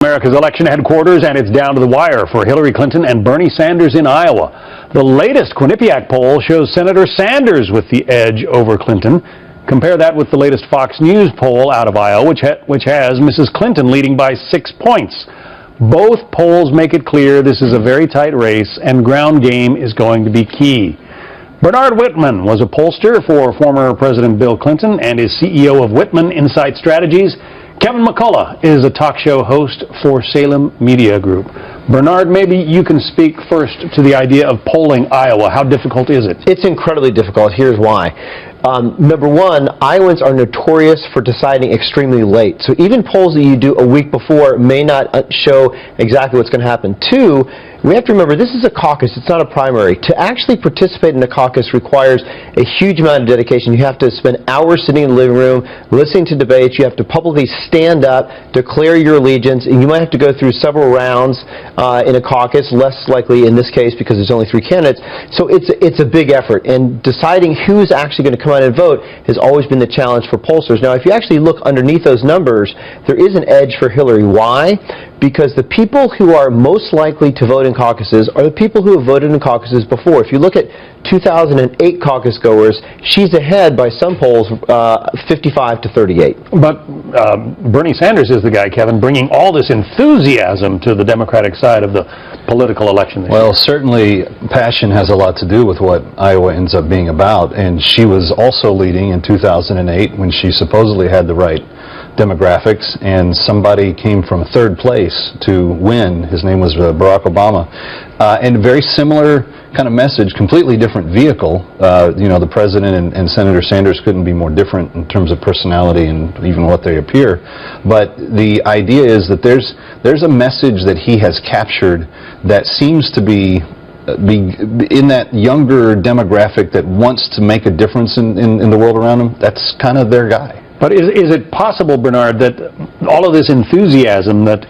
America's election headquarters, and it's down to the wire for Hillary Clinton and Bernie Sanders in Iowa. The latest Quinnipiac poll shows Senator Sanders with the edge over Clinton. Compare that with the latest Fox News poll out of Iowa, which has Mrs. Clinton leading by 6 points. Both polls make it clear this is a very tight race, and ground game is going to be key. Bernard Whitman was a pollster for former President Bill Clinton and is CEO of Whitman Insight Strategies. Kevin McCullough is a talk show host for Salem Media Group. Bernard, maybe you can speak first to the idea of polling Iowa. How difficult is it? It's incredibly difficult. Here's why. Number one, Iowans are notorious for deciding extremely late. So even polls that you do a week before may not show exactly what's going to happen. Two, we have to remember this is a caucus. It's not a primary. To actually participate in a caucus requires a huge amount of dedication. You have to spend hours sitting in the living room, listening to debates. You have to publicly stand up, declare your allegiance, and you might have to go through several rounds in a caucus, less likely in this case because there's only 3 candidates. So it's a big effort, and deciding who's actually going to come out and vote has always been the challenge for pollsters. Now, if you actually look underneath those numbers, there is an edge for Hillary. Why? Because the people who are most likely to vote in caucuses are the people who have voted in caucuses before. If you look at 2008 caucus goers, she's ahead by some polls 55 to 38. But Bernie Sanders is the guy, Kevin, bringing all this enthusiasm to the Democratic side of the political election this year. Well, certainly passion has a lot to do with what Iowa ends up being about, and she was also leading in 2008 when she supposedly had the right demographics, and somebody came from 3rd place to win. His name was Barack Obama, and a very similar kind of message, completely different vehicle. The president and Senator Sanders couldn't be more different in terms of personality and even what they appear. But the idea is that there's a message that he has captured that seems to be in that younger demographic that wants to make a difference in the world around them. That's kind of their guy. But is it possible, Bernard, that all of this enthusiasm that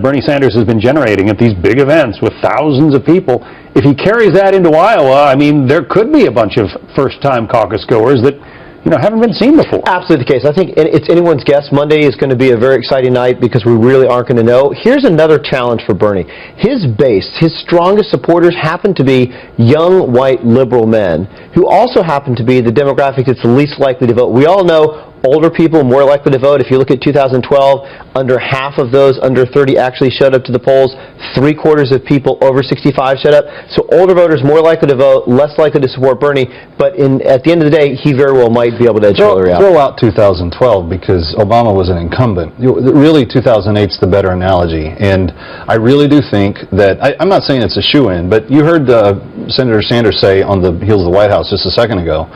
Bernie Sanders has been generating at these big events with thousands of people, if he carries that into Iowa, I mean, there could be a bunch of first-time caucus goers that haven't been seen before. Absolutely the case. I think it's anyone's guess. Monday is going to be a very exciting night because we really aren't going to know. Here's another challenge for Bernie. His base, his strongest supporters happen to be young, white, liberal men who also happen to be the demographic that's the least likely to vote. We all know older people more likely to vote. If you look at 2012, under half of those under 30 actually showed up to the polls. 3/4 of people over 65 showed up. So older voters more likely to vote, less likely to support Bernie. But at the end of the day, he very well might be able to edge Hillary out. Throw out 2012 because Obama was an incumbent. Really, 2008's the better analogy. And I really do think that, I'm not saying it's a shoo-in, but you heard Senator Sanders say on the heels of the White House just a second ago,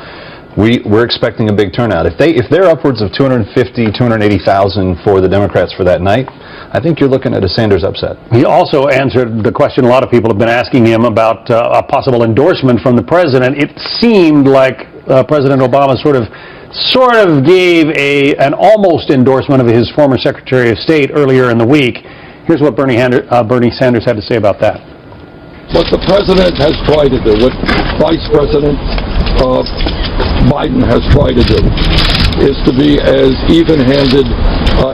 we're expecting a big turnout. If they're upwards of 250, 280,000 for the Democrats for that night, I think you're looking at a Sanders upset. He also answered the question a lot of people have been asking him about a possible endorsement from the president. It seemed like President Obama sort of gave an almost endorsement of his former Secretary of State earlier in the week. Here's what Bernie Sanders had to say about that. What the president has tried to do, what Vice President Biden has tried to do, is to be as even-handed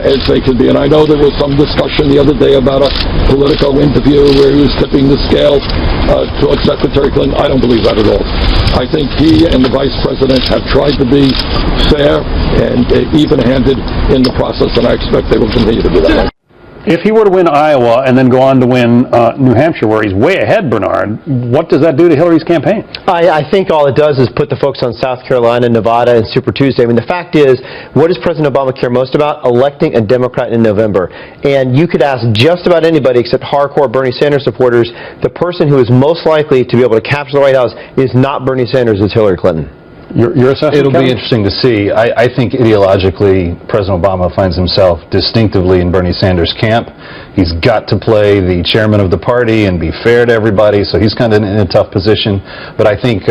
as they can be. And I know there was some discussion the other day about a Politico interview where he was tipping the scale towards Secretary Clinton. I don't believe that at all. I think he and the Vice President have tried to be fair and even-handed in the process, and I expect they will continue to do that. If he were to win Iowa and then go on to win New Hampshire, where he's way ahead, Bernard, what does that do to Hillary's campaign? I think all it does is put the focus on South Carolina, Nevada, and Super Tuesday. I mean, the fact is, what does President Obama care most about? Electing a Democrat in November. And you could ask just about anybody except hardcore Bernie Sanders supporters, the person who is most likely to be able to capture the White House is not Bernie Sanders, it's Hillary Clinton. Your assessment, It'll Kevin? be interesting to see. I think ideologically, President Obama finds himself distinctively in Bernie Sanders' camp. He's got to play the chairman of the party and be fair to everybody, so he's kind of in a tough position. But I think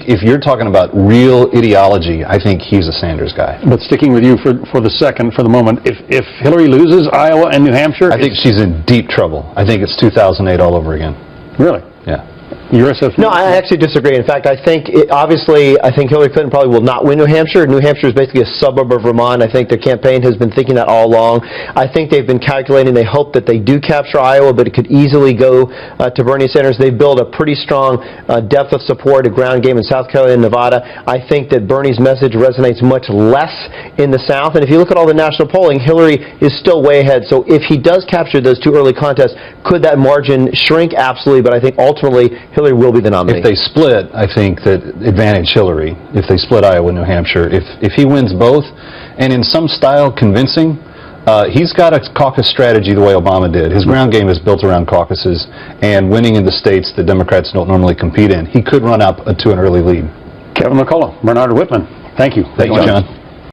if you're talking about real ideology, I think he's a Sanders guy. But sticking with you for the moment, if Hillary loses Iowa and New Hampshire, I think she's in deep trouble. I think it's 2008 all over again. Really? Yeah. Your assessment? No, I actually disagree. In fact, I think I think Hillary Clinton probably will not win New Hampshire. New Hampshire is basically a suburb of Vermont. I think their campaign has been thinking that all along. I think they've been calculating. They hope that they do capture Iowa, but it could easily go to Bernie Sanders. They've built a pretty strong depth of support, a ground game in South Carolina and Nevada. I think that Bernie's message resonates much less in the South. And if you look at all the national polling, Hillary is still way ahead. So if he does capture those two early contests, could that margin shrink? Absolutely. But I think ultimately Hillary will be the nominee. If they split, I think that advantage Hillary. If they split Iowa and New Hampshire, if he wins both, and in some style convincing, he's got a caucus strategy the way Obama did. His ground game is built around caucuses and winning in the states that Democrats don't normally compete in. He could run up to an early lead. Kevin McCullough, Bernard Whitman, thank you. Thank you, John.